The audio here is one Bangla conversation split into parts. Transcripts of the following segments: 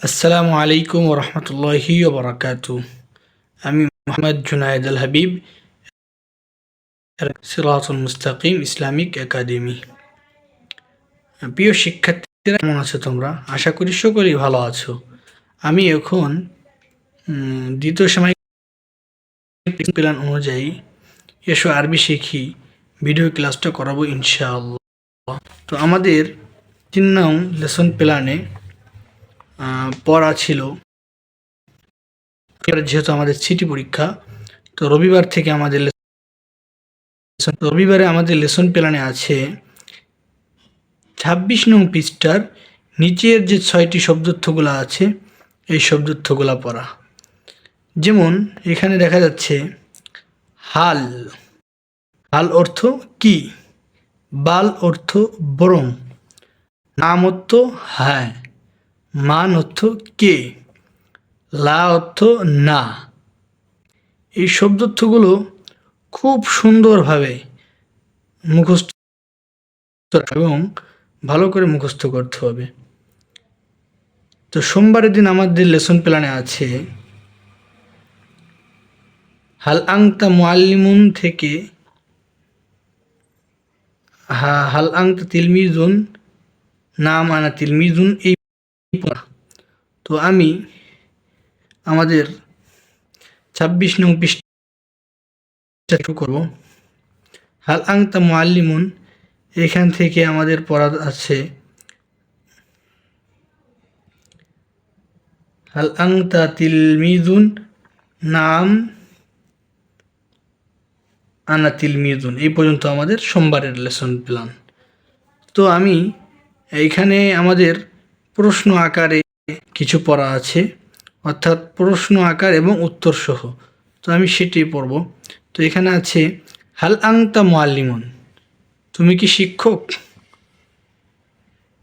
আসসালামু আলাইকুম ওরহমতুল্লাহি ওবরাকাতু। আমি মোহাম্মদ জুনায়েদ আল হাবিব, সিরাতুল মুস্তাকিম ইসলামিক একাডেমি। প্রিয় শিক্ষার্থীরা, কেমন আছো তোমরা? আশা করি সকলেই ভালো আছো। আমি এখন দ্বিতীয় সাময়িক প্ল্যান অনুযায়ী এসো আরবি শিখি ভিডিও ক্লাসটা করাবো ইনশাআল্লাহ। তো আমাদের 3 নং লেসন প্ল্যানে পড়া ছিল, যেহেতু আমাদের সিটি পরীক্ষা, তো রবিবারে আমাদের লেসন প্ল্যানে আছে 26 নং পৃষ্ঠার নিচের যে 6টি শব্দার্থগুলো আছে এই শব্দার্থগুলো পড়া। যেমন এখানে দেখা যাচ্ছে হাল। হাল অর্থ কি, বাল অর্থ বরং, নাম অর্থ হ্যাঁ, মান অর্থ কে, লা অর্থ না। এই শব্দার্থগুলো খুব সুন্দরভাবে মুখস্থ এবং ভালো করে মুখস্থ করতে হবে। তো সোমবারের দিন আমাদের লেসন প্ল্যানে আছে হাল আংতা মুআল্লিমুন থেকে হাল আংতা তিলমিজুন, নাম আনা তিলমিজুন, এই পড়া। তো আমি আমাদের 26 নং পৃষ্ঠা শুরু করব। হাল আংতা মুআল্লিমুন, এখান থেকে আমাদের পড়া আছে হাল আংতা তিলমিজুন, নাম আনা তিলমিজুন, এই পর্যন্ত আমাদের সোমবারের লেসন প্ল্যান। তো আমি এইখানে আমাদের প্রশ্ন আকারে কিছু পড়া আছে, অর্থাৎ প্রশ্ন আকার এবং উত্তর সহ। তো আমি সেটাই পড়ব। তো এখানে আছে হাল আংতা মুআল্লিমুন, তুমি কি শিক্ষক?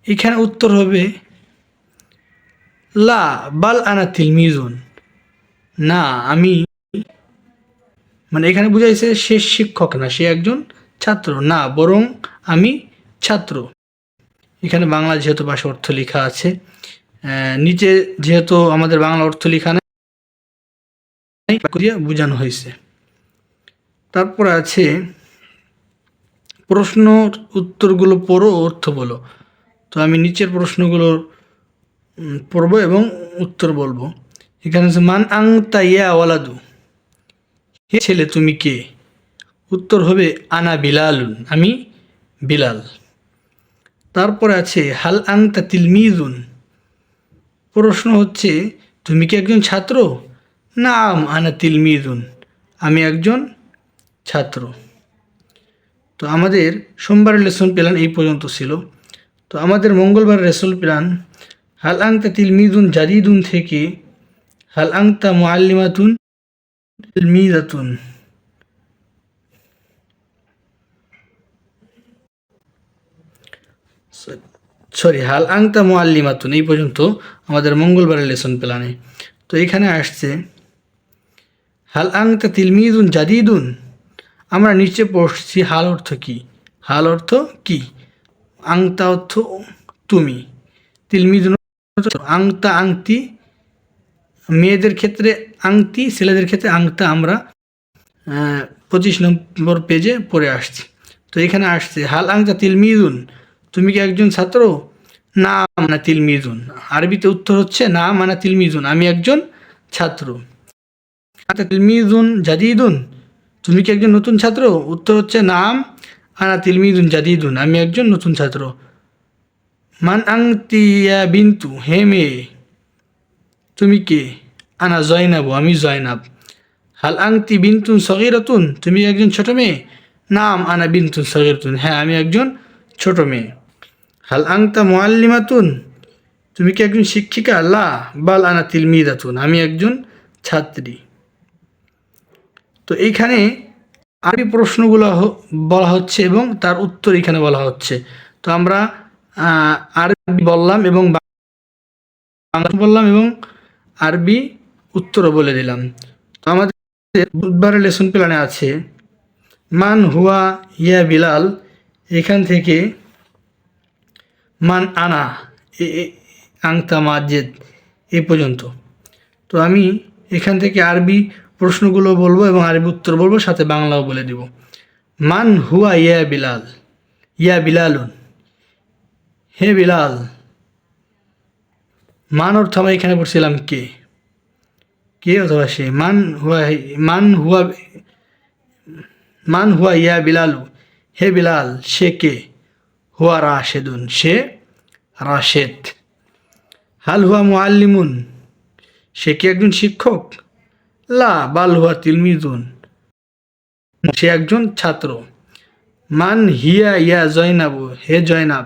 এখানে উত্তর হবে লা বাল আনা তিলমিজুন, না আমি, মানে এখানে বুঝাইছে সে শিক্ষক না, সে একজন ছাত্র, না বরং আমি ছাত্র। এখানে বাংলা যেহেতু ভাষা অর্থ লেখা আছে, নিচে যেহেতু আমাদের বাংলা অর্থ লেখা নাই, বোঝানো হয়েছে। তারপরে আছে প্রশ্ন উত্তরগুলো পড়ো, অর্থ বলো। তো আমি নিচের প্রশ্নগুলোর পড়ব এবং উত্তর বলবো। এখানে আছে মান আংতা ইয়া ওয়ালাদু, হে ছেলে তুমি কে? উত্তর হবে আনা বিলালুন, আমি বিলাল। তারপরে আছে হাল আংতা তিলমিজুন, প্রশ্ন হচ্ছে তুমি কি একজন ছাত্র? নাম আনা তিলমিজুন, আমি একজন ছাত্র। তো আমাদের সোমবারের লেসন প্ল্যান এই পর্যন্ত ছিল। তো আমাদের মঙ্গলবার লেসন প্ল্যান হাল আংতা তিলমিজুন জাদিদুন থেকে হাল আংতা মুআল্লিমাতুন তিলমিজাতুন, হাল আংতা মুআল্লিমাতুন, এই পর্যন্ত আমাদের মঙ্গলবারের লেসন প্ল্যানে। তো এখানে আসছে হাল আংতা তিলমিজুন জাদিদুন, আমরা নিচে পড়ছি হাল অর্থ কি, হাল অর্থ কি, আংতা অর্থ তুমি, তিলমিজুন আংতা আংটি, মেয়েদের ক্ষেত্রে আংটি, ছেলেদের ক্ষেত্রে আংতা আমরা 25 নম্বর পেজে পড়ে আসছি। তো এখানে আসছে হাল আংতা তিলমিজুন, তুমি কি একজন ছাত্র? না মানা তিলমিজুন, আরবিতে উত্তর হচ্ছে না মানা তিলমিজুন, আমি একজন ছাত্র। তিলমিজুন জাদিদুন, তুমি কি একজন নতুন ছাত্র? উত্তর হচ্ছে নাম আনা তিলমিজুন জাদিদুন, আমি একজন নতুন ছাত্র। মান আংতি ইয়া বিন্তু, হে মেয়ে তুমি কে? আনা জয়নাবু, আমি জয়নাব। হাল আংতি বিন্তুন সগীরাতুন, তুমি একজন ছোট মেয়ে? নাম আনা বিন্তুন সগীরাতুন, হ্যাঁ আমি একজন ছোট মেয়ে। হাল আংতা মুআল্লিমাতুন, তুমি কি একজন শিক্ষিকা? লা বাল আনা তিলমিদাতুন, আমি একজন ছাত্রী। তো এইখানে আরবি প্রশ্নগুলো বলা হচ্ছে এবং তার উত্তর এখানে বলা হচ্ছে। তো আমরা আরবি বললাম এবং বাংলা বললাম এবং আরবি উত্তরও বলে দিলাম। তো আমাদের বুধবারের লেসন প্ল্যানে আছে মান হুয়া ইয়া বিলাল, এখান থেকে মান আনা আংতা মাজেদ, এই পর্যন্ত। তো আমি এখান থেকে আরবি প্রশ্নগুলো বলবো এবং আরবি উত্তর বলবো, সাথে বাংলাও বলে দিব। মান হুয়া ইয়া বিলাল, ইয়া বিলালুন, হে বিলাল। মান অর্থ আমরা এখানে পড়ছিলাম কে, কে অথবা সে। মান হুয়া ইয়া বিলালু, হে বিলাল সে কে। হুয়া রাশেদুন, সে রাশেদ। হাল হুয়া মুআল্লিমুন, সে কি একজন শিক্ষক। লা বাল হুয়া তিলমিজুন, সে একজন ছাত্র। মান হিয়া ইয়া জয়নাবু, হে জয়নাব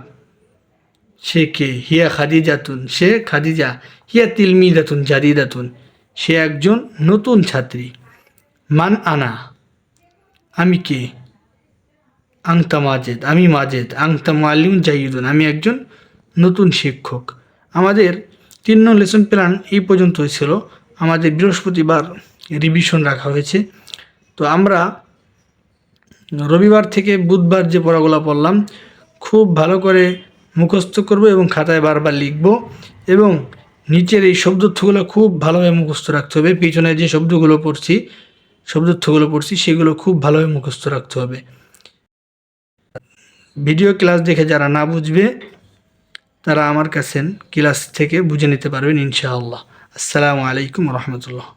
সে কে। হিয়া খাদিজাতুন, সে খাদিজা। হিয়া তিলমিজাতুন জাদিদাতুন, সে একজন নতুন ছাত্রী। মান আনা, আমি কে। আংতা মাজেদ, আমি মাজেদ। আংতা মুআল্লিম জাইদুন, আমি একজন নতুন শিক্ষক। আমাদের 3 নং লেসন প্ল্যান এই পর্যন্তই ছিল। আমাদের বৃহস্পতিবার রিভিশন রাখা হয়েছে। তো আমরা রবিবার থেকে বুধবার যে পড়াগুলো পড়লাম খুব ভালো করে মুখস্থ করব এবং খাতায় বারবার লিখব, এবং নিচের এই শব্দর্থগুলো খুব ভালোভাবে মুখস্থ রাখতে হবে। পিছনে যে শব্দগুলো পড়ছি সেগুলো খুব ভালোভাবে মুখস্থ রাখতে হবে। ভিডিও ক্লাস দেখে যারা না বুঝবে তারা আমার কাছে ক্লাস থেকে বুঝে নিতে পারবেন ইনশাআল্লাহ। আসসালামু আলাইকুম রহমতুল্লাহ।